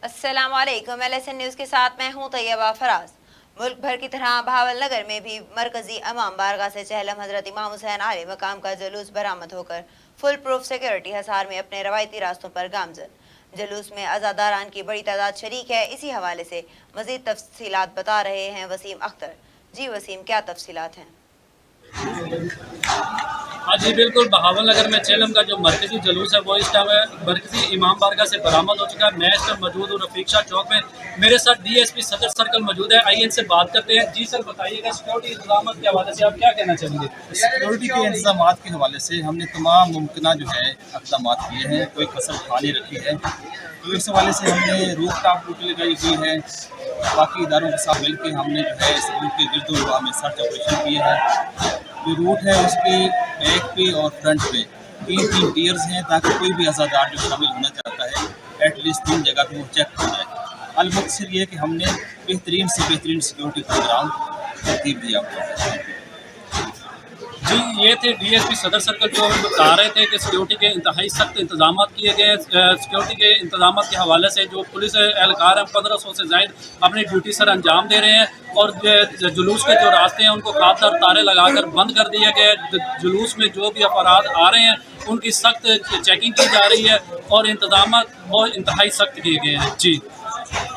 अस्सलाम वालेकुम। LSN news के साथ मैं हूँ तैयबा फराज। मुल्क भर की तरह बहावल नगर में भी मरकजी इमाम बारगाह से चहलम हजरत इमाम हुसैन आले मकाम का जुलूस बरामद होकर फुल प्रूफ सिक्योरिटी हिसार में अपने रवायती रास्तों पर गामजन। जुलूस में आज़ादारान की बड़ी तादाद शरीक है। इसी हवाले से मज़ीद तफसीलात बता रहे हैं वसीम अख्तर। जी वसीम, क्या तफसीलात हैं? हाँ जी बिल्कुल, बहावल नगर में चेलम का जो मरकजी जुलूस है वो इस टाइम मरकजी इमाम बारगाह से बरामद हो चुका है। मैं इस टाइम मौजूद हूँ रफीक शाह चौक में। मेरे साथ DSP सदर सर्कल मौजूद है। आइए इनसे बात करते हैं। जी सर, बताइएगा सिक्योरिटी इंतजाम के हवाले से आप क्या कहना चाहेंगे? सिक्योरिटी के इंतजाम के हवाले से हमने तमाम मुमकिन जो है इकदाम किए हैं, कोई कसर खाली रखी है। तो इस हवाले से हमने रूफ टॉप ड्यूटी लगाई हुई है। बाकी इदारों के साथ मिलकर हमने जो है इस रूट के गिरदोगर्द में सर्च ऑपरेशन किए हैं। जो रूट है उसके बैक पे और फ्रंट पे तीन टीयर्स हैं, ताकि कोई भी आज़ादार जो शामिल होना चाहता है एटलीस्ट 3 जगह पे वो चेक हो जाए। अलमकसद ये कि हमने बेहतरीन से बेहतरीन सिक्योरिटी प्रोग्राम तरतीब दिया हुआ है। जी, ये थे DSP सदर सर्कल जो बता रहे थे कि सिक्योरिटी के इंतहाई सख्त इंतजाम किए गए। सिक्योरिटी के इंतजाम के हवाले से जो पुलिस एहलकार हैं 1500 से ज़ायद अपनी ड्यूटी सर अंजाम दे रहे हैं और जुलूस के जो रास्ते हैं उनको खासदार तारे लगाकर बंद कर दिया गया है। जुलूस में जो भी अफराद आ रहे हैं उनकी सख्त चेकिंग की जा रही है और इंतजाम बहुत इंतहाई सख्त किए गए हैं। जी।